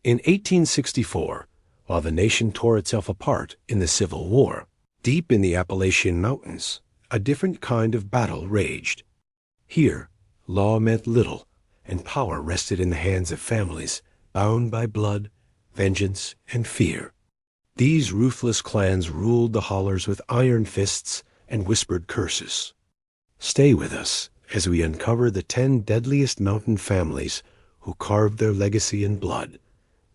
In 1864, while the nation tore itself apart in the Civil War, deep in the Appalachian Mountains, a different kind of battle raged. Here, law meant little, and power rested in the hands of families bound by blood, vengeance, and fear. These ruthless clans ruled the hollers with iron fists and whispered curses. Stay with us as we uncover the 10 deadliest mountain families who carved their legacy in blood.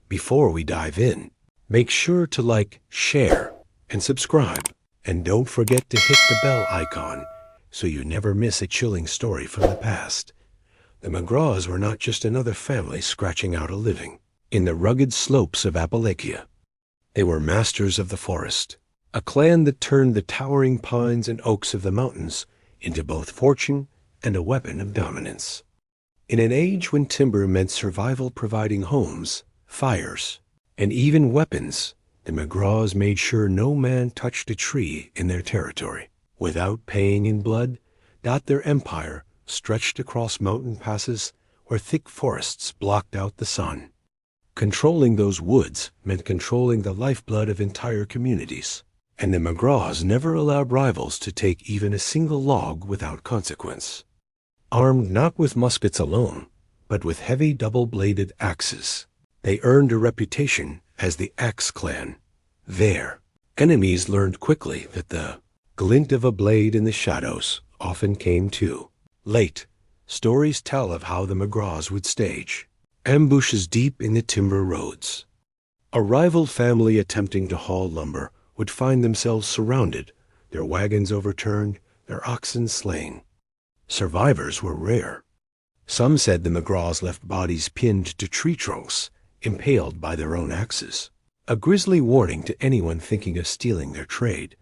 Before we dive in, make sure to like, share, and subscribe. And don't forget to hit the bell icon so you never miss a chilling story from the past. The McGraws were not just another family scratching out a living in the rugged slopes of Appalachia. They were masters of the forest, a clan that turned the towering pines and oaks of the mountains into both fortune and a weapon of dominance. In an age when timber meant survival, providing homes, fires, and even weapons, the McGraws made sure no man touched a tree in their territory. Without paying in blood, their empire stretched across mountain passes where thick forests blocked out the sun. Controlling those woods meant controlling the lifeblood of entire communities, and the McGraws never allowed rivals to take even a single log without consequence. Armed not with muskets alone, but with heavy double-bladed axes, they earned a reputation as the Axe Clan. Their enemies learned quickly that the glint of a blade in the shadows often came too late. Stories tell of how the McGraws would stage ambushes deep in the timber roads. A rival family attempting to haul lumber would find themselves surrounded, their wagons overturned, their oxen slain. Survivors were rare. Some said the McGraws left bodies pinned to tree trunks, impaled by their own axes. A grisly warning to anyone thinking of stealing their trade.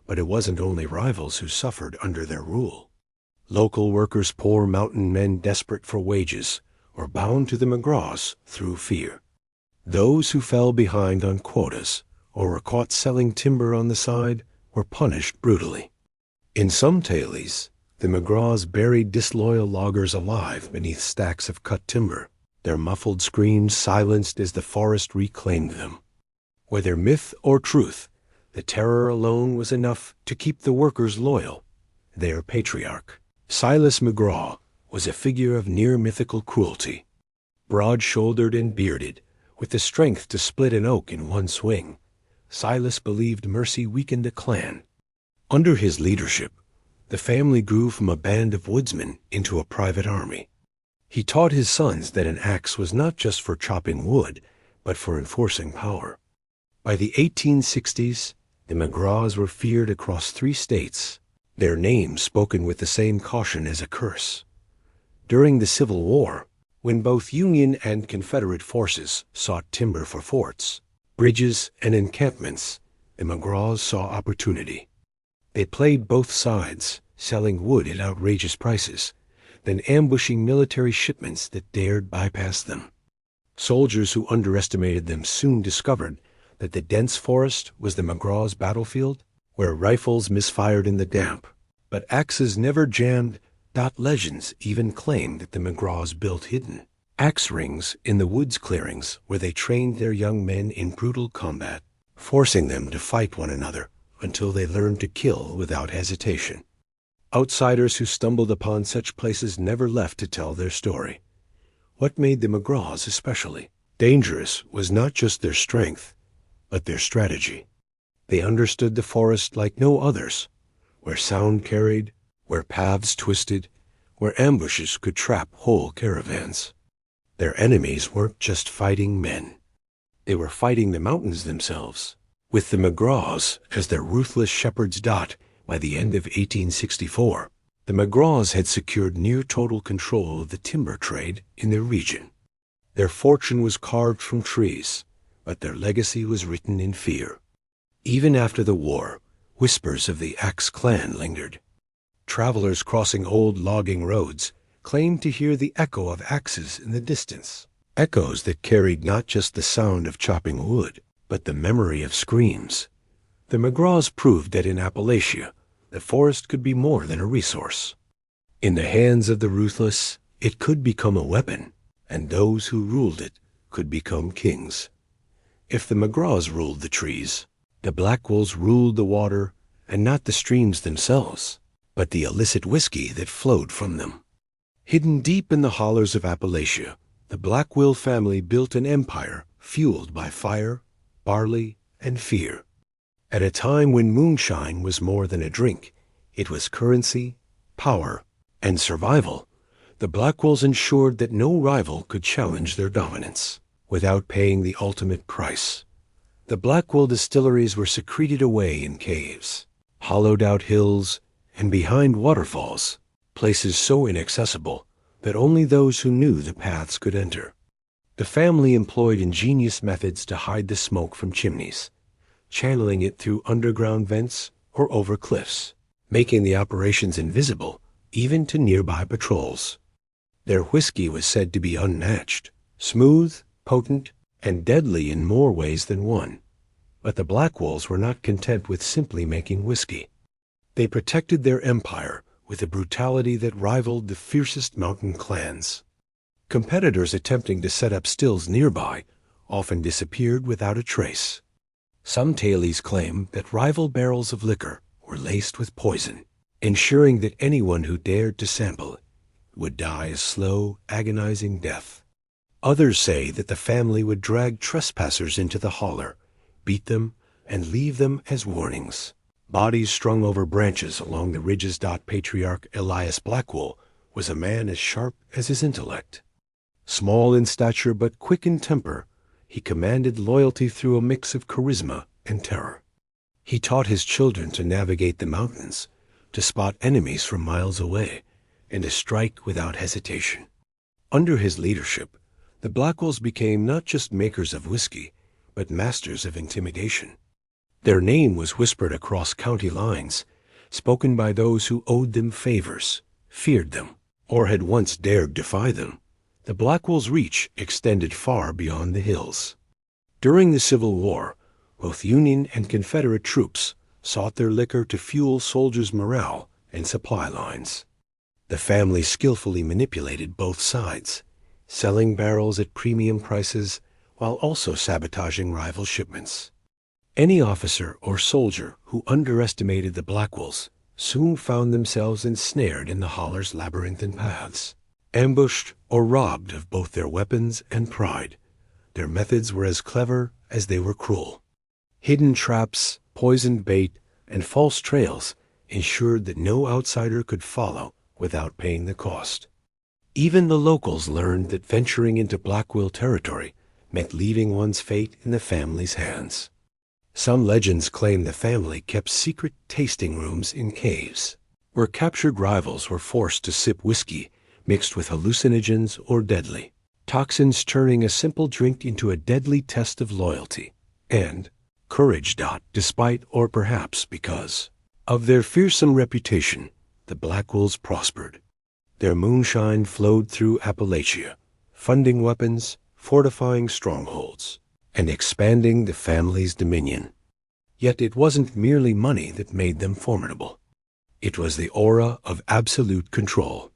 But it wasn't only rivals who suffered under their rule. Local workers, poor mountain men desperate for wages, were bound to the McGraws through fear. Those who fell behind on quotas or were caught selling timber on the side were punished brutally. In some tailies, the McGraws buried disloyal loggers alive beneath stacks of cut timber, their muffled screams silenced as the forest reclaimed them. Whether myth or truth, the terror alone was enough to keep the workers loyal. Their patriarch, Silas McGraw, was a figure of near-mythical cruelty. Broad-shouldered and bearded, with the strength to split an oak in one swing, Silas believed mercy weakened a clan. Under his leadership, the family grew from a band of woodsmen into a private army. He taught his sons that an axe was not just for chopping wood, but for enforcing power. By the 1860s, the McGraws were feared across 3 states, their names spoken with the same caution as a curse. During the Civil War, when both Union and Confederate forces sought timber for forts, bridges, and encampments, the McGraws saw opportunity. They played both sides, selling wood at outrageous prices, then ambushing military shipments that dared bypass them. Soldiers who underestimated them soon discovered that the dense forest was the McGraws' battlefield, where rifles misfired in the damp. But axes never jammed. Legends even claimed that the McGraws built hidden axe rings in the woods clearings where they trained their young men in brutal combat, forcing them to fight one another until they learned to kill without hesitation. Outsiders who stumbled upon such places never left to tell their story. What made the McGraws especially dangerous was not just their strength, but their strategy. They understood the forest like no others, where sound carried, where paths twisted, where ambushes could trap whole caravans. Their enemies weren't just fighting men. They were fighting the mountains themselves. With the McGraws as their ruthless shepherd's dot by the end of 1864, the McGraws had secured near total control of the timber trade in their region. Their fortune was carved from trees, but their legacy was written in fear. Even after the war, whispers of the Axe Clan lingered. Travelers crossing old logging roads claimed to hear the echo of axes in the distance, echoes that carried not just the sound of chopping wood, but the memory of screams. The McGraws proved that in Appalachia, the forest could be more than a resource. In the hands of the ruthless, it could become a weapon, and those who ruled it could become kings. If the McGraws ruled the trees, the Blackwills ruled the water, and not the streams themselves, but the illicit whiskey that flowed from them. Hidden deep in the hollers of Appalachia, the Blackwill family built an empire fueled by fire, barley, and fear. At a time when moonshine was more than a drink, it was currency, power, and survival. The Blackwills ensured that no rival could challenge their dominance without paying the ultimate price. The Blackwill distilleries were secreted away in caves, hollowed-out hills, and behind waterfalls, places so inaccessible that only those who knew the paths could enter. The family employed ingenious methods to hide the smoke from chimneys, channeling it through underground vents or over cliffs, making the operations invisible even to nearby patrols. Their whiskey was said to be unmatched, smooth, potent, and deadly in more ways than one. But the Blackwills were not content with simply making whiskey. They protected their empire with a brutality that rivaled the fiercest mountain clans. Competitors attempting to set up stills nearby often disappeared without a trace. Some tailies claim that rival barrels of liquor were laced with poison, ensuring that anyone who dared to sample it would die a slow, agonizing death. Others say that the family would drag trespassers into the holler, beat them, and leave them as warnings. Bodies strung over branches along the ridges. Patriarch Elias Blackwill was a man as sharp as his intellect. Small in stature but quick in temper, he commanded loyalty through a mix of charisma and terror. He taught his children to navigate the mountains, to spot enemies from miles away, and to strike without hesitation. Under his leadership, the Blackwills became not just makers of whiskey, but masters of intimidation. Their name was whispered across county lines, spoken by those who owed them favors, feared them, or had once dared defy them. The Blackwills' reach extended far beyond the hills. During the Civil War, both Union and Confederate troops sought their liquor to fuel soldiers' morale and supply lines. The family skillfully manipulated both sides, selling barrels at premium prices while also sabotaging rival shipments. Any officer or soldier who underestimated the Blackwills soon found themselves ensnared in the holler's labyrinthine paths, ambushed or robbed of both their weapons and pride. Their methods were as clever as they were cruel. Hidden traps, poisoned bait, and false trails ensured that no outsider could follow without paying the cost. Even the locals learned that venturing into Blackwill territory meant leaving one's fate in the family's hands. Some legends claim the family kept secret tasting rooms in caves, where captured rivals were forced to sip whiskey mixed with hallucinogens or deadly toxins, turning a simple drink into a deadly test of loyalty and courage. Despite, or perhaps because, of their fearsome reputation, the Blackwills prospered. Their moonshine flowed through Appalachia, funding weapons, fortifying strongholds, and expanding the family's dominion. Yet it wasn't merely money that made them formidable. It was the aura of absolute control.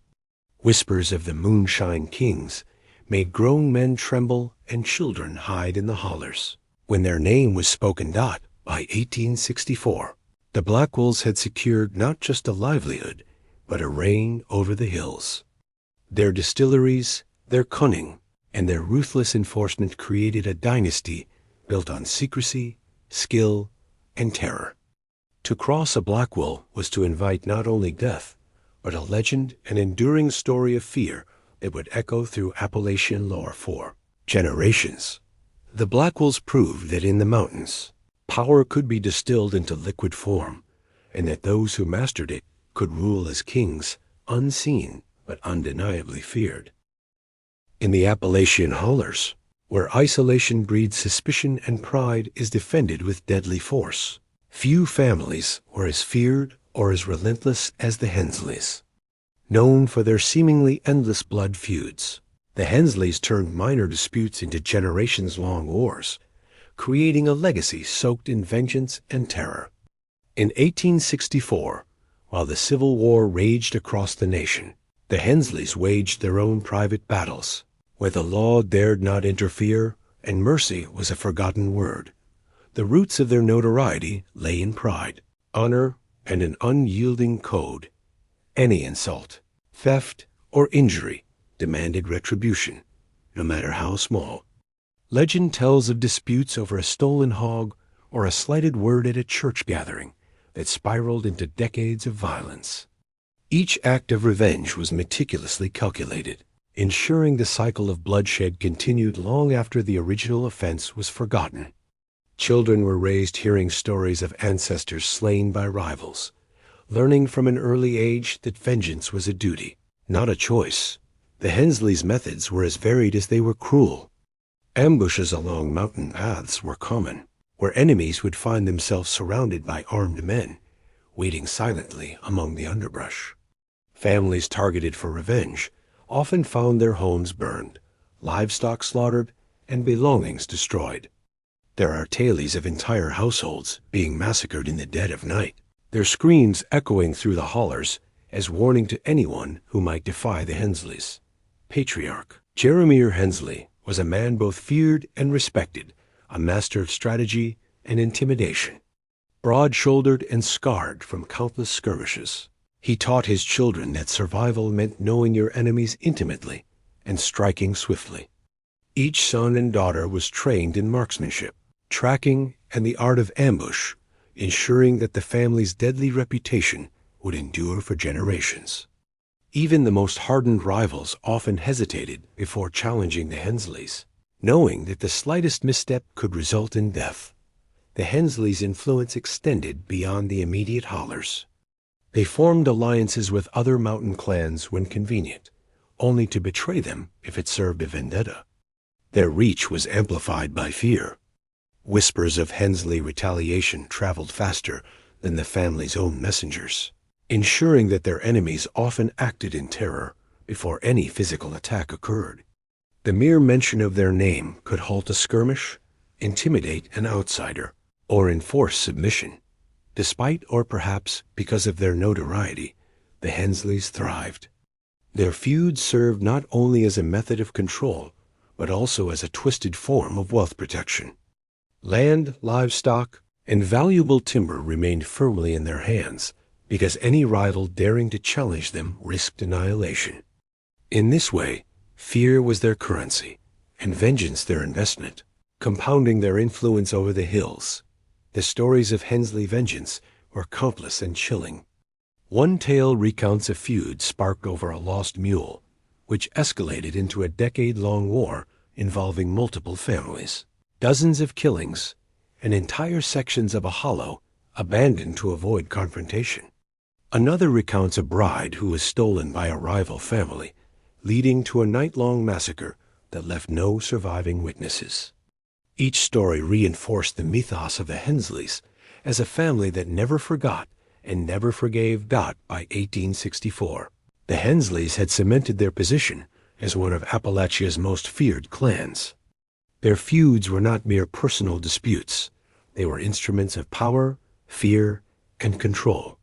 Whispers of the moonshine kings made grown men tremble and children hide in the hollers. When their name was spoken, by 1864, the Blackwills had secured not just a livelihood, but a reign over the hills. Their distilleries, their cunning, and their ruthless enforcement created a dynasty built on secrecy, skill, and terror. To cross a Blackwill was to invite not only death, but a legend, an enduring story of fear that would echo through Appalachian lore for generations. The Blackwills proved that in the mountains, power could be distilled into liquid form, and that those who mastered it could rule as kings, unseen but undeniably feared. In the Appalachian hollers, where isolation breeds suspicion and pride is defended with deadly force, few families were as feared or as relentless as the Hensleys. Known for their seemingly endless blood feuds, the Hensleys turned minor disputes into generations-long wars, creating a legacy soaked in vengeance and terror. In 1864, while the Civil War raged across the nation, the Hensleys waged their own private battles, where the law dared not interfere and mercy was a forgotten word. The roots of their notoriety lay in pride, honor, and an unyielding code. Any insult, theft, or injury demanded retribution, no matter how small. Legend tells of disputes over a stolen hog or a slighted word at a church gathering that spiraled into decades of violence. Each act of revenge was meticulously calculated, ensuring the cycle of bloodshed continued long after the original offense was forgotten. Children were raised hearing stories of ancestors slain by rivals, learning from an early age that vengeance was a duty, not a choice. The Hensleys' methods were as varied as they were cruel. Ambushes along mountain paths were common, where enemies would find themselves surrounded by armed men, waiting silently among the underbrush. Families targeted for revenge often found their homes burned, livestock slaughtered, and belongings destroyed. There are tales of entire households being massacred in the dead of night, their screams echoing through the hollers as warning to anyone who might defy the Hensleys. Patriarch Jeremiah Hensley was a man both feared and respected, a master of strategy and intimidation. Broad-shouldered and scarred from countless skirmishes, he taught his children that survival meant knowing your enemies intimately and striking swiftly. Each son and daughter was trained in marksmanship, tracking, and the art of ambush, ensuring that the family's deadly reputation would endure for generations. Even the most hardened rivals often hesitated before challenging the Hensleys, knowing that the slightest misstep could result in death. The Hensleys' influence extended beyond the immediate hollers. They formed alliances with other mountain clans when convenient, only to betray them if it served a vendetta. Their reach was amplified by fear. Whispers of Hensley retaliation traveled faster than the family's own messengers, ensuring that their enemies often acted in terror before any physical attack occurred. The mere mention of their name could halt a skirmish, intimidate an outsider, or enforce submission. Despite or perhaps because of their notoriety, the Hensleys thrived. Their feuds served not only as a method of control, but also as a twisted form of wealth protection. Land, livestock, and valuable timber remained firmly in their hands because any rival daring to challenge them risked annihilation. In this way, fear was their currency and vengeance their investment, compounding their influence over the hills. The stories of Hensley vengeance were countless and chilling. One tale recounts a feud sparked over a lost mule, which escalated into a decade-long war involving multiple families. Dozens of killings, and entire sections of a hollow abandoned to avoid confrontation. Another recounts a bride who was stolen by a rival family, leading to a night-long massacre that left no surviving witnesses. Each story reinforced the mythos of the Hensleys as a family that never forgot and never forgave. By 1864, the Hensleys had cemented their position as one of Appalachia's most feared clans. Their feuds were not mere personal disputes. They were instruments of power, fear, and control.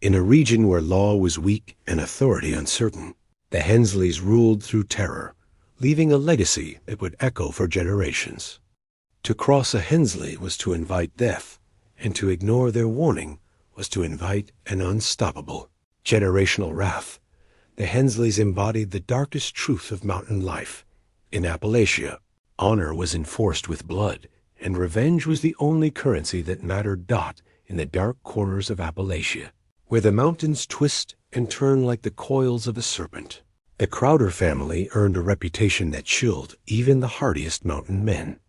In a region where law was weak and authority uncertain, the Hensleys ruled through terror, leaving a legacy that would echo for generations. To cross a Hensley was to invite death, and to ignore their warning was to invite an unstoppable generational wrath. The Hensleys embodied the darkest truth of mountain life. In Appalachia, honor was enforced with blood, and revenge was the only currency that mattered. In the dark corners of Appalachia, where the mountains twist and turn like the coils of a serpent, the Crowder family earned a reputation that chilled even the hardiest mountain men.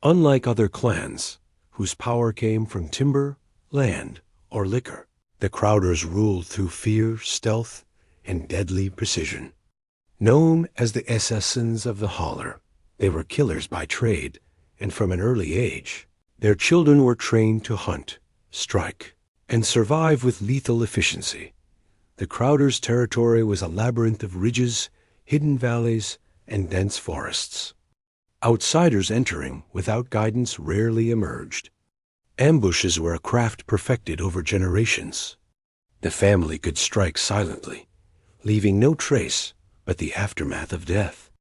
Unlike other clans, whose power came from timber, land, or liquor, the Crowders ruled through fear, stealth, and deadly precision. Known as the assassins of the holler, they were killers by trade, and from an early age, their children were trained to hunt, strike, and survive with lethal efficiency. The Crowders' territory was a labyrinth of ridges, hidden valleys, and dense forests. Outsiders entering without guidance rarely emerged. Ambushes were a craft perfected over generations. The family could strike silently, leaving no trace but the aftermath of death.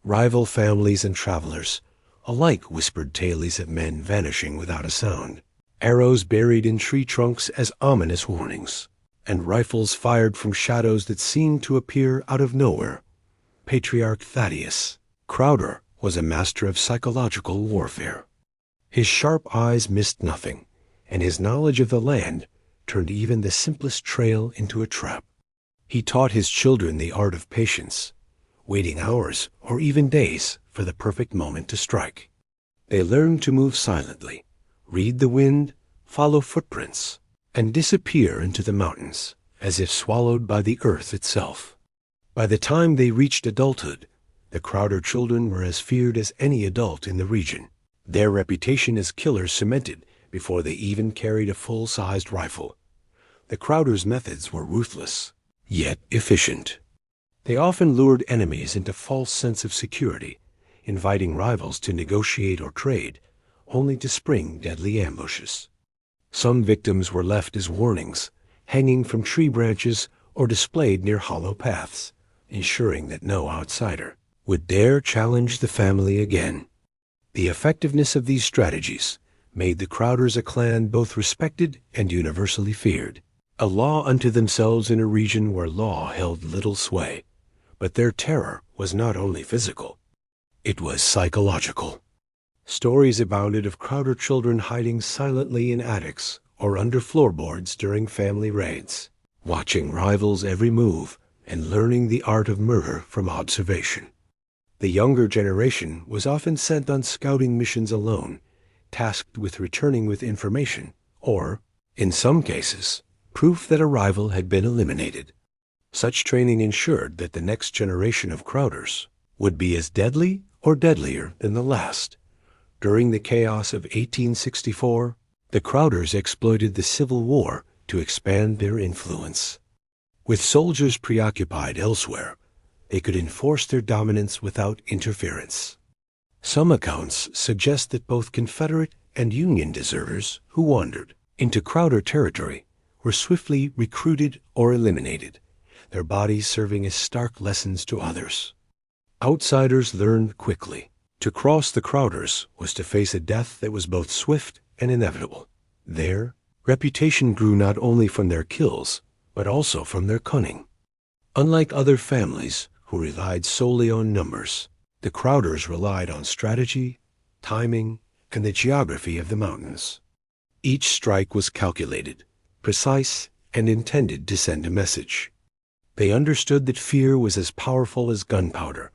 Rival families and travelers alike whispered tales of men vanishing without a sound, arrows buried in tree trunks as ominous warnings, and rifles fired from shadows that seemed to appear out of nowhere. Patriarch Thaddeus Crowder was a master of psychological warfare. His sharp eyes missed nothing, and his knowledge of the land turned even the simplest trail into a trap. He taught his children the art of patience, waiting hours or even days for the perfect moment to strike. They learned to move silently, read the wind, follow footprints, and disappear into the mountains as if swallowed by the earth itself. By the time they reached adulthood, the Crowder children were as feared as any adult in the region, their reputation as killers cemented before they even carried a full-sized rifle. The Crowders' methods were ruthless, yet efficient. They often lured enemies into false sense of security, inviting rivals to negotiate or trade, only to spring deadly ambushes. Some victims were left as warnings, hanging from tree branches or displayed near hollow paths, ensuring that no outsider would dare challenge the family again. The effectiveness of these strategies made the Crowders a clan both respected and universally feared, a law unto themselves in a region where law held little sway. But their terror was not only physical, it was psychological. Stories abounded of Crowder children hiding silently in attics or under floorboards during family raids, watching rivals' every move and learning the art of murder from observation. The younger generation was often sent on scouting missions alone, tasked with returning with information or, in some cases, proof that a rival had been eliminated. Such training ensured that the next generation of Crowders would be as deadly or deadlier than the last. During the chaos of 1864, the Crowders exploited the Civil War to expand their influence. With soldiers preoccupied elsewhere, they could enforce their dominance without interference. Some accounts suggest that both Confederate and Union deserters who wandered into Crowder territory were swiftly recruited or eliminated, their bodies serving as stark lessons to others. Outsiders learned quickly. To cross the Crowders was to face a death that was both swift and inevitable. Their reputation grew not only from their kills, but also from their cunning. Unlike other families who relied solely on numbers, the Crowders relied on strategy, timing, and the geography of the mountains. Each strike was calculated, precise, and intended to send a message. They understood that fear was as powerful as gunpowder,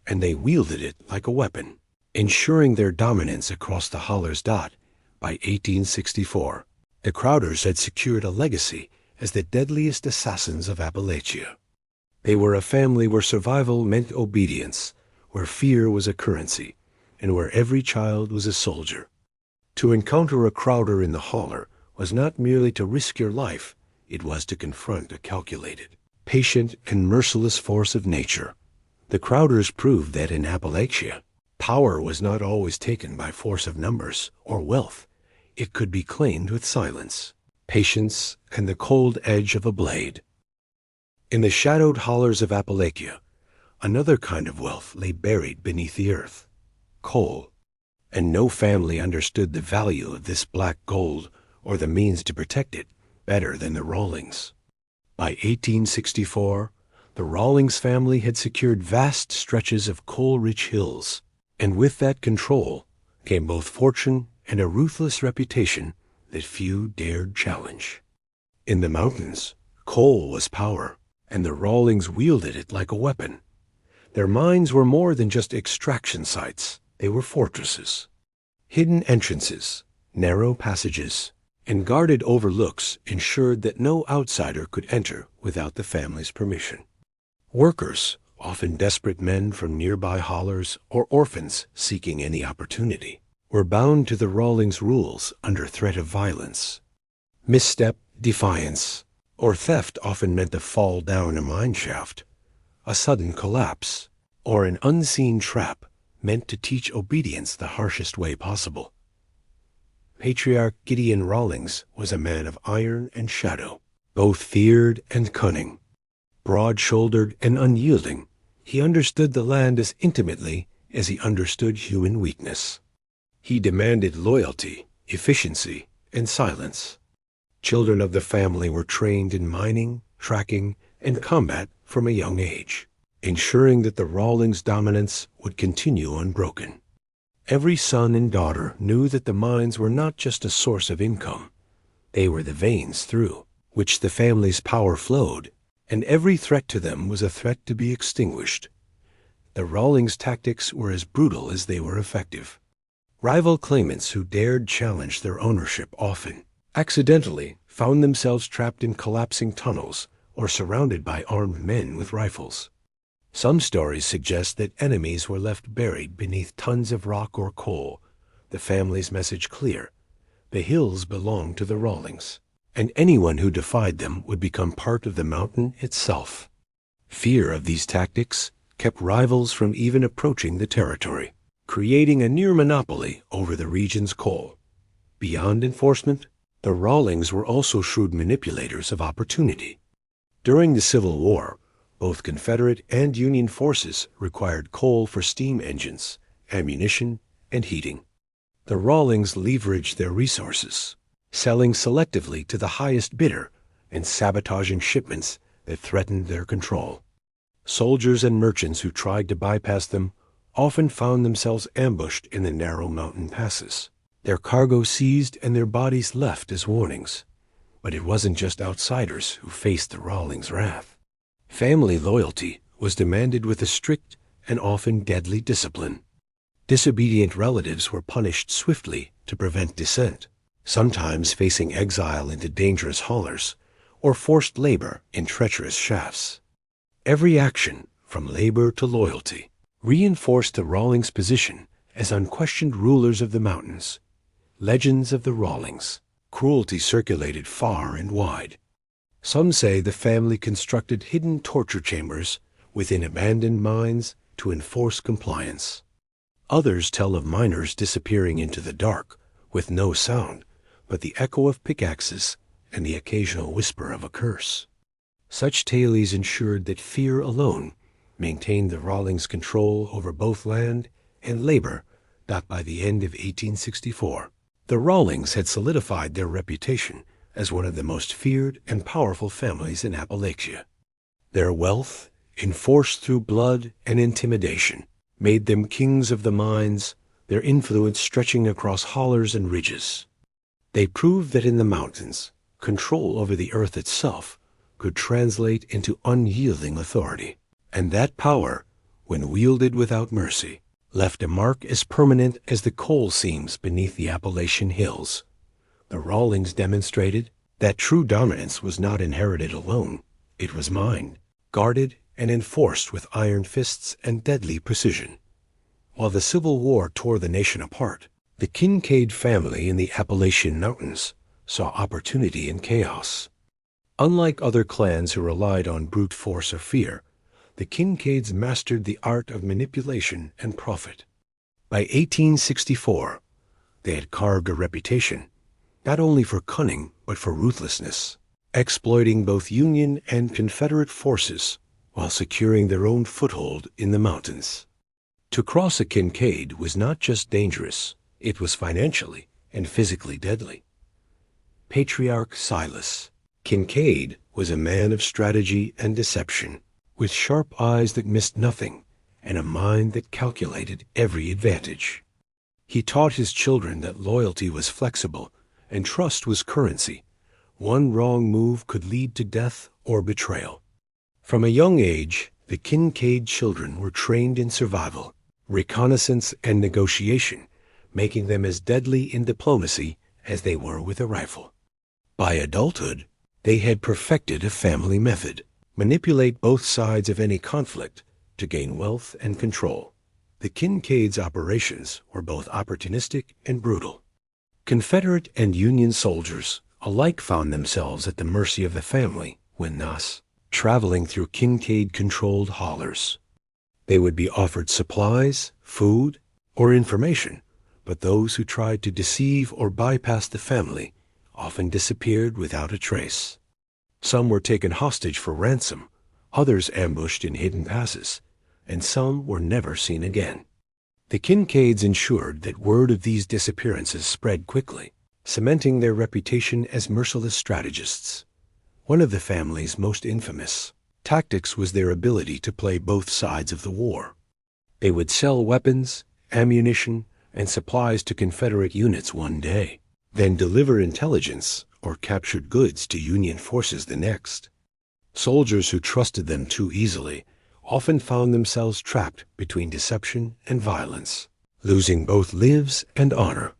and they wielded it like a weapon, ensuring their dominance across the Holler's Dot. By 1864, the Crowders had secured a legacy as the deadliest assassins of Appalachia. They were a family where survival meant obedience, where fear was a currency, and where every child was a soldier. To encounter a Crowder in the holler was not merely to risk your life, it was to confront a calculated, patient, and merciless force of nature. The Crowders proved that in Appalachia, power was not always taken by force of numbers or wealth. It could be claimed with silence, patience, and the cold edge of a blade. In the shadowed hollers of Appalachia, another kind of wealth lay buried beneath the earth, coal, and no family understood the value of this black gold or the means to protect it better than the Rawlings. By 1864, the Rawlings family had secured vast stretches of coal-rich hills, and with that control came both fortune and a ruthless reputation that few dared challenge. In the mountains, coal was power, and the Rawlings wielded it like a weapon. Their mines were more than just extraction sites, they were fortresses. Hidden entrances, narrow passages, and guarded overlooks ensured that no outsider could enter without the family's permission. Workers, often desperate men from nearby hollers or orphans seeking any opportunity, were bound to the Rawlings rules under threat of violence. Misstep, defiance, or theft often meant a fall down a mine shaft, a sudden collapse, or an unseen trap meant to teach obedience the harshest way possible. Patriarch Gideon Rawlings was a man of iron and shadow, both feared and cunning. Broad-shouldered and unyielding, He understood the land as intimately as he understood human weakness. He demanded loyalty, efficiency, and silence. Children of the family were trained in mining, tracking, and combat from a young age, ensuring that the Rawlings' dominance would continue unbroken. Every son and daughter knew that the mines were not just a source of income. They were the veins through which the family's power flowed, and every threat to them was a threat to be extinguished. The Rawlings' tactics were as brutal as they were effective. Rival claimants who dared challenge their ownership often accidentally found themselves trapped in collapsing tunnels or surrounded by armed men with rifles. Some stories suggest that enemies were left buried beneath tons of rock or coal, the family's message clear: the hills belonged to the Rawlings, and anyone who defied them would become part of the mountain itself. Fear of these tactics kept rivals from even approaching the territory, creating a near monopoly over the region's coal. Beyond enforcement, the Rawlings were also shrewd manipulators of opportunity. During the Civil War, both Confederate and Union forces required coal for steam engines, ammunition, and heating. The Rawlings leveraged their resources, selling selectively to the highest bidder and sabotaging shipments that threatened their control. Soldiers and merchants who tried to bypass them often found themselves ambushed in the narrow mountain passes, their cargo seized and their bodies left as warnings. But it wasn't just outsiders who faced the Rawlings' wrath. Family loyalty was demanded with a strict and often deadly discipline. Disobedient relatives were punished swiftly to prevent dissent, sometimes facing exile into dangerous haulers or forced labor in treacherous shafts. Every action, from labor to loyalty, reinforced the Rawlings' position as unquestioned rulers of the mountains. Legends of the Rawlings. Cruelty circulated far and wide. Some say the family constructed hidden torture chambers within abandoned mines to enforce compliance. Others tell of miners disappearing into the dark with no sound but the echo of pickaxes and the occasional whisper of a curse. Such tales ensured that fear alone maintained the Rawlings' control over both land and labor, that by the end of 1864, the Rawlings had solidified their reputation as one of the most feared and powerful families in Appalachia. Their wealth, enforced through blood and intimidation, made them kings of the mines, their influence stretching across hollers and ridges. They proved that in the mountains, control over the earth itself could translate into unyielding authority, and that power, when wielded without mercy, left a mark as permanent as the coal seams beneath the Appalachian hills. The Rawlings demonstrated that true dominance was not inherited alone. It was mined, guarded, and enforced with iron fists and deadly precision. While the Civil War tore the nation apart, the Kincaid family in the Appalachian Mountains saw opportunity in chaos. Unlike other clans who relied on brute force or fear, the Kincaids mastered the art of manipulation and profit. By 1864, they had carved a reputation, not only for cunning but for ruthlessness, exploiting both Union and Confederate forces while securing their own foothold in the mountains. To cross a Kincaid was not just dangerous, it was financially and physically deadly. Patriarch Silas. Kincaid was a man of strategy and deception, with sharp eyes that missed nothing and a mind that calculated every advantage. He taught his children that loyalty was flexible and trust was currency. One wrong move could lead to death or betrayal. From a young age, the Kincaid children were trained in survival, reconnaissance, and negotiation, making them as deadly in diplomacy as they were with a rifle. By adulthood, they had perfected a family method: manipulate both sides of any conflict to gain wealth and control. The Kincaids' operations were both opportunistic and brutal. Confederate and Union soldiers alike found themselves at the mercy of the family when thus traveling through Kincaid-controlled haulers. They would be offered supplies, food, or information, but those who tried to deceive or bypass the family often disappeared without a trace. Some were taken hostage for ransom, others ambushed in hidden passes, and some were never seen again. The Kincaids ensured that word of these disappearances spread quickly, cementing their reputation as merciless strategists. One of the family's most infamous tactics was their ability to play both sides of the war. They would sell weapons, ammunition, and supplies to Confederate units one day, then deliver intelligence or captured goods to Union forces the next. Soldiers who trusted them too easily often found themselves trapped between deception and violence, losing both lives and honor.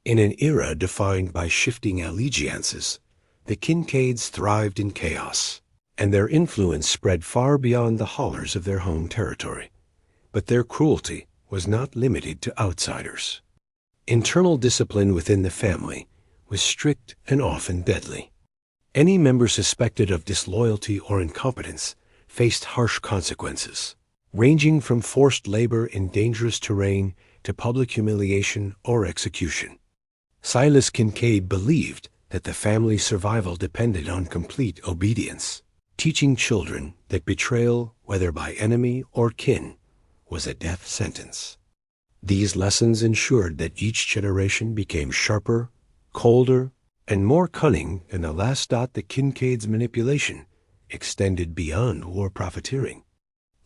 In an era defined by shifting allegiances, the Kincaids thrived in chaos, and their influence spread far beyond the hollers of their home territory. But their cruelty was not limited to outsiders. Internal discipline within the family was strict and often deadly. Any member suspected of disloyalty or incompetence faced harsh consequences, ranging from forced labor in dangerous terrain to public humiliation or execution. Silas Kincaid believed that the family's survival depended on complete obedience, teaching children that betrayal, whether by enemy or kin, was a death sentence. These lessons ensured that each generation became sharper, colder, and more cunning, and the last dot the Kincaids' manipulation extended beyond war profiteering.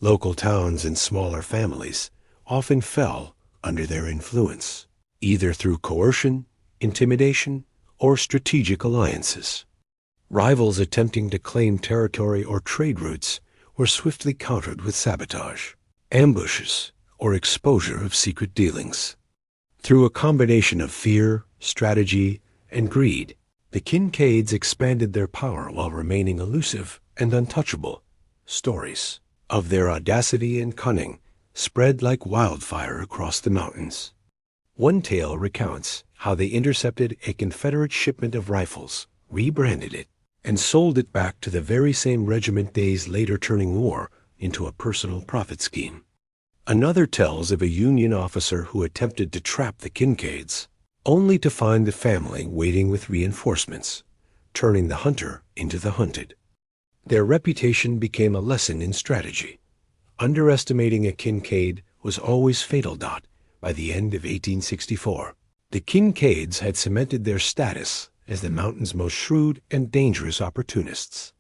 Local towns and smaller families often fell under their influence, either through coercion, intimidation, or strategic alliances. Rivals attempting to claim territory or trade routes were swiftly countered with sabotage, ambushes, or exposure of secret dealings. Through a combination of fear, strategy, and greed, the Kincaids expanded their power while remaining elusive and untouchable. Stories of their audacity and cunning spread like wildfire across the mountains. One tale recounts how they intercepted a Confederate shipment of rifles, rebranded it, and sold it back to the very same regiment days later, turning war into a personal profit scheme. Another tells of a Union officer who attempted to trap the Kincaids, only to find the family waiting with reinforcements, turning the hunter into the hunted. Their reputation became a lesson in strategy. Underestimating a Kincaid was always fatal. By the end of 1864, the Kincaids had cemented their status as the mountain's most shrewd and dangerous opportunists.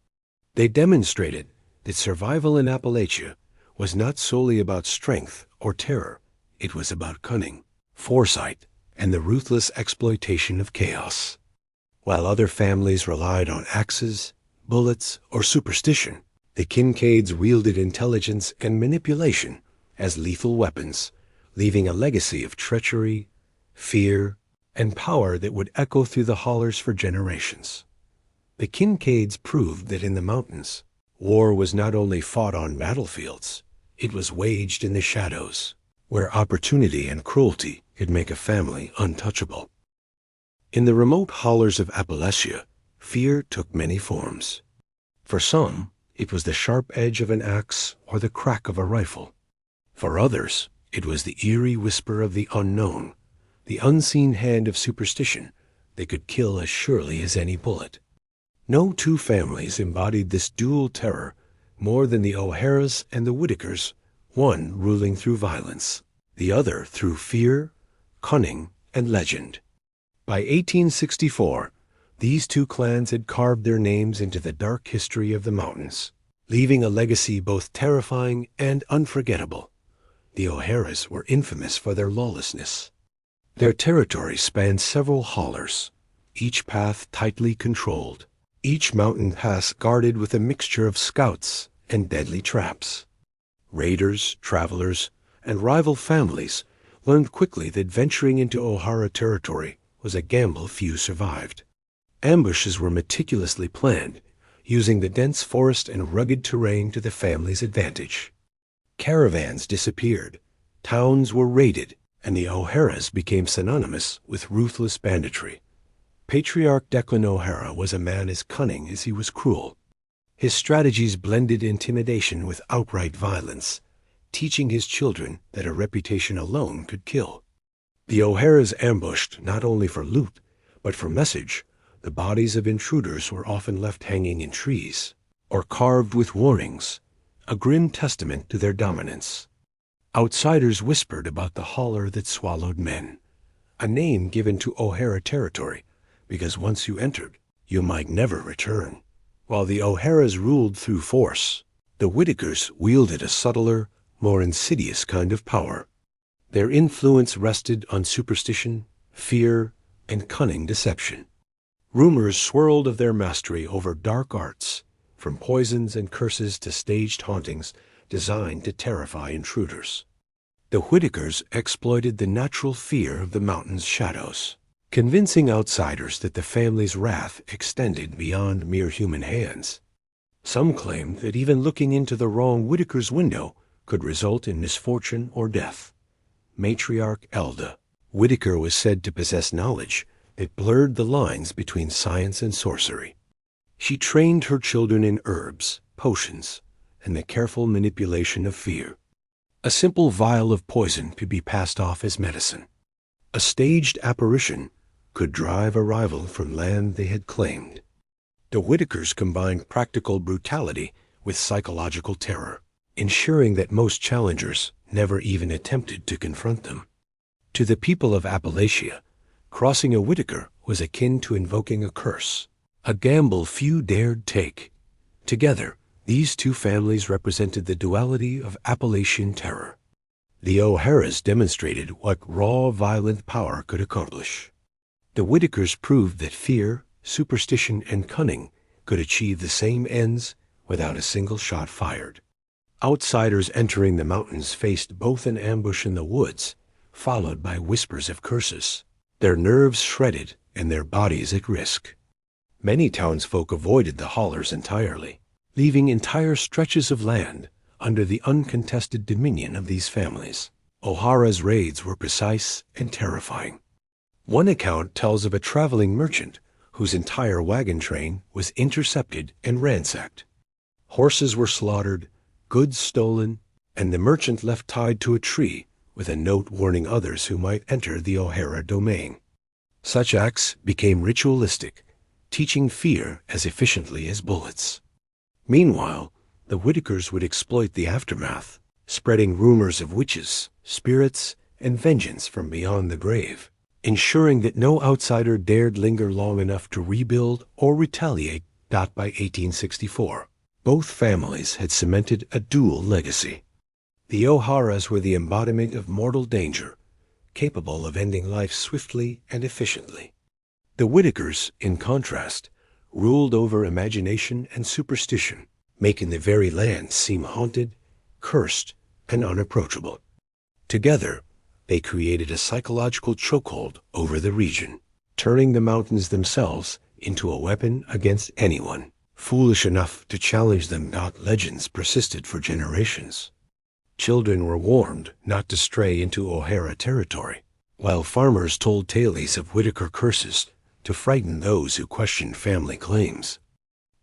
They demonstrated that survival in Appalachia was not solely about strength or terror. It was about cunning, foresight, and the ruthless exploitation of chaos. While other families relied on axes, bullets, or superstition, the Kincaids wielded intelligence and manipulation as lethal weapons, leaving a legacy of treachery, fear, and power that would echo through the hollers for generations. The Kincaids proved that in the mountains, war was not only fought on battlefields, it was waged in the shadows, where opportunity and cruelty could make a family untouchable. In the remote hollers of Appalachia, fear took many forms. For some, it was the sharp edge of an axe or the crack of a rifle. For others, it was the eerie whisper of the unknown, the unseen hand of superstition that could kill as surely as any bullet. No two families embodied this dual terror more than the O'Haras and the Whitakers, one ruling through violence, the other through fear, cunning, and legend. By 1864, these two clans had carved their names into the dark history of the mountains, leaving a legacy both terrifying and unforgettable. The O'Haras were infamous for their lawlessness. Their territory spanned several hollers, each path tightly controlled, each mountain pass guarded with a mixture of scouts and deadly traps. Raiders, travelers, and rival families learned quickly that venturing into O'Hara territory was a gamble few survived. Ambushes were meticulously planned, using the dense forest and rugged terrain to the family's advantage. Caravans disappeared, towns were raided, and the O'Haras became synonymous with ruthless banditry. Patriarch Declan O'Hara was a man as cunning as he was cruel. His strategies blended intimidation with outright violence, teaching his children that a reputation alone could kill. The O'Haras ambushed not only for loot, but for message. The bodies of intruders were often left hanging in trees, or carved with warnings, a grim testament to their dominance. Outsiders whispered about the holler that swallowed men, a name given to O'Hara territory because once you entered, you might never return. While the O'Haras ruled through force, the Whitakers wielded a subtler, more insidious kind of power. Their influence rested on superstition, fear, and cunning deception. Rumors swirled of their mastery over dark arts, from poisons and curses to staged hauntings designed to terrify intruders. The Whitakers exploited the natural fear of the mountain's shadows, convincing outsiders that the family's wrath extended beyond mere human hands. Some claimed that even looking into the wrong Whitaker's window could result in misfortune or death. Matriarch Elda Whitaker was said to possess knowledge that blurred the lines between science and sorcery. She trained her children in herbs, potions, and the careful manipulation of fear. A simple vial of poison could be passed off as medicine. A staged apparition could drive a rival from land they had claimed. The Whitakers combined practical brutality with psychological terror, ensuring that most challengers never even attempted to confront them. To the people of Appalachia, crossing a Whitaker was akin to invoking a curse, a gamble few dared take. Together, these two families represented the duality of Appalachian terror. The O'Haras demonstrated what raw, violent power could accomplish. The Whitakers proved that fear, superstition, and cunning could achieve the same ends without a single shot fired. Outsiders entering the mountains faced both an ambush in the woods, followed by whispers of curses, their nerves shredded and their bodies at risk. Many townsfolk avoided the hollers entirely, leaving entire stretches of land under the uncontested dominion of these families. O'Hara's raids were precise and terrifying. One account tells of a traveling merchant whose entire wagon train was intercepted and ransacked. Horses were slaughtered, goods stolen, and the merchant left tied to a tree with a note warning others who might enter the O'Hara domain. Such acts became ritualistic, teaching fear as efficiently as bullets. Meanwhile, the Whitakers would exploit the aftermath, spreading rumors of witches, spirits, and vengeance from beyond the grave, ensuring that no outsider dared linger long enough to rebuild or retaliate. By 1864, both families had cemented a dual legacy. The O'Haras were the embodiment of mortal danger, capable of ending life swiftly and efficiently. The Whitakers, in contrast, ruled over imagination and superstition, making the very land seem haunted, cursed, and unapproachable. Together, they created a psychological chokehold over the region, turning the mountains themselves into a weapon against anyone foolish enough to challenge them. Legends persisted for generations. Children were warned not to stray into O'Hara territory, while farmers told tales of Whitaker curses to frighten those who questioned family claims.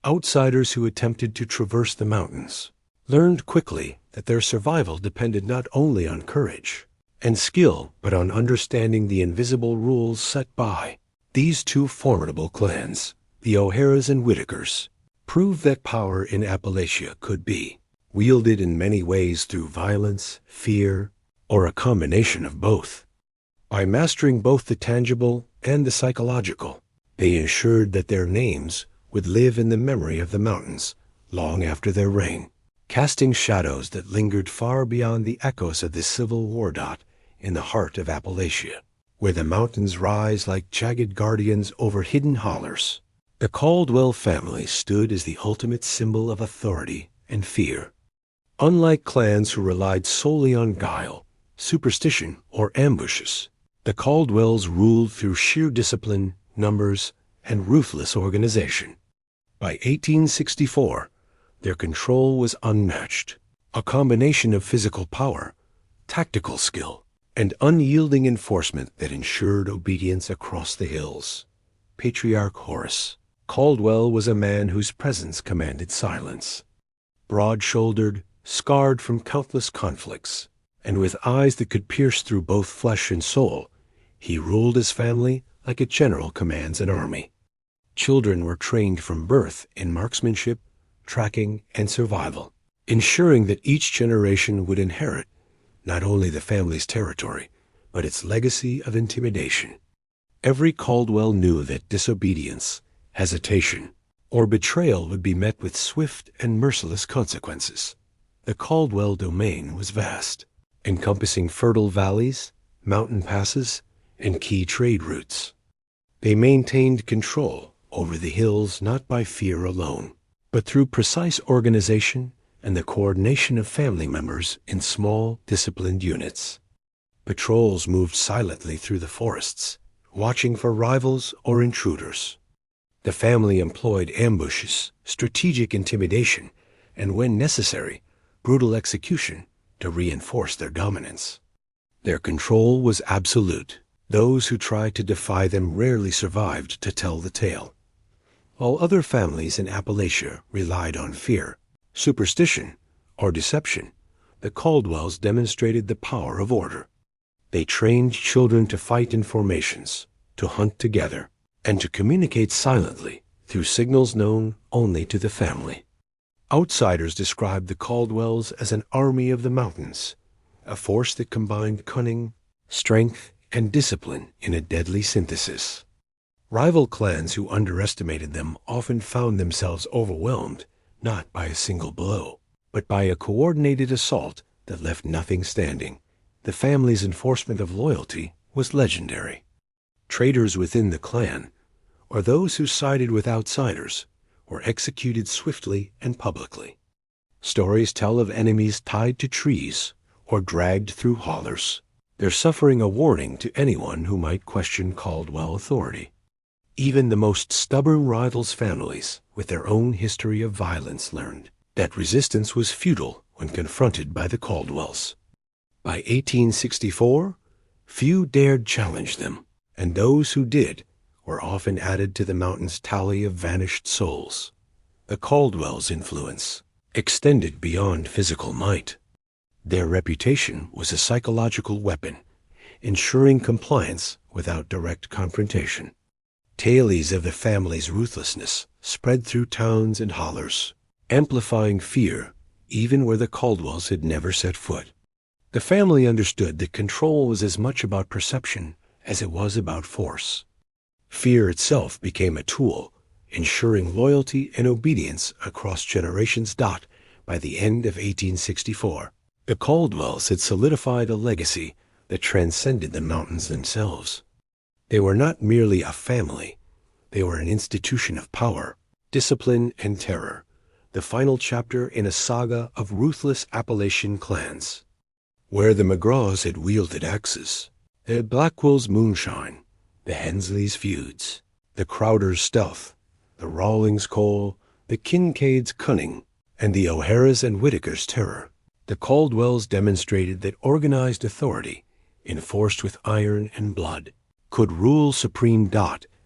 Outsiders who attempted to traverse the mountains learned quickly that their survival depended not only on courage and skill, but on understanding the invisible rules set by these two formidable clans, the O'Haras and Whitakers, proved that power in Appalachia could be wielded in many ways through violence, fear, or a combination of both. By mastering both the tangible and the psychological, they ensured that their names would live in the memory of the mountains long after their reign, casting shadows that lingered far beyond the echoes of the Civil War. In the heart of Appalachia, where the mountains rise like jagged guardians over hidden hollers, the Caldwell family stood as the ultimate symbol of authority and fear. Unlike clans who relied solely on guile, superstition, or ambushes, the Caldwells ruled through sheer discipline, numbers, and ruthless organization. By 1864, their control was unmatched, a combination of physical power, tactical skill, and unyielding enforcement that ensured obedience across the hills. Patriarch Horace Caldwell was a man whose presence commanded silence. Broad-shouldered, scarred from countless conflicts, and with eyes that could pierce through both flesh and soul, he ruled his family like a general commands an army. Children were trained from birth in marksmanship, tracking, and survival, ensuring that each generation would inherit not only the family's territory, but its legacy of intimidation. Every Caldwell knew that disobedience, hesitation, or betrayal would be met with swift and merciless consequences. The Caldwell domain was vast, encompassing fertile valleys, mountain passes, and key trade routes. They maintained control over the hills not by fear alone, but through precise organization and the coordination of family members in small, disciplined units. Patrols moved silently through the forests, watching for rivals or intruders. The family employed ambushes, strategic intimidation, and when necessary, brutal execution to reinforce their dominance. Their control was absolute. Those who tried to defy them rarely survived to tell the tale. While other families in Appalachia relied on fear, superstition, or deception, the Caldwells demonstrated the power of order. They trained children to fight in formations, to hunt together, and to communicate silently through signals known only to the family. Outsiders described the Caldwells as an army of the mountains, a force that combined cunning, strength, and discipline in a deadly synthesis. Rival clans who underestimated them often found themselves overwhelmed not by a single blow, but by a coordinated assault that left nothing standing. The family's enforcement of loyalty was legendary. Traitors within the clan, or those who sided with outsiders, were executed swiftly and publicly. Stories tell of enemies tied to trees or dragged through hollers, their suffering a warning to anyone who might question Caldwell authority. Even the most stubborn rivals' families, with their own history of violence, learned that resistance was futile when confronted by the Caldwells. By 1864, few dared challenge them, and those who did were often added to the mountain's tally of vanished souls. The Caldwells' influence extended beyond physical might. Their reputation was a psychological weapon, ensuring compliance without direct confrontation. Tales of the family's ruthlessness spread through towns and hollers, amplifying fear even where the Caldwells had never set foot. The family understood that control was as much about perception as it was about force. Fear itself became a tool, ensuring loyalty and obedience across generations. By the end of 1864, the Caldwells had solidified a legacy that transcended the mountains themselves. They were not merely a family. They were an institution of power, discipline, and terror, the final chapter in a saga of ruthless Appalachian clans. Where the McGraws had wielded axes, the Blackwill's moonshine, the Hensley's feuds, the Crowder's stealth, the Rawlings' coal, the Kincaid's cunning, and the O'Hara's and Whitaker's terror, the Caldwells demonstrated that organized authority, enforced with iron and blood, could rule supreme.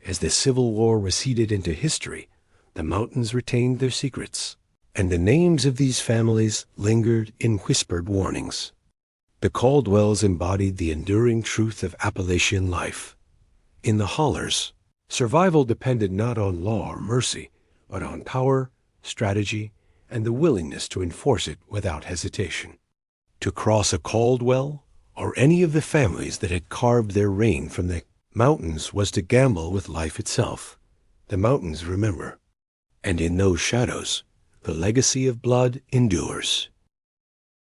As the Civil War receded into history, the mountains retained their secrets, and the names of these families lingered in whispered warnings. The Caldwells embodied the enduring truth of Appalachian life. In the hollers, survival depended not on law or mercy, but on power, strategy, and the willingness to enforce it without hesitation. To cross a Caldwell, or any of the families that had carved their reign from the mountains, was to gamble with life itself. The mountains remember, and in those shadows, the legacy of blood endures.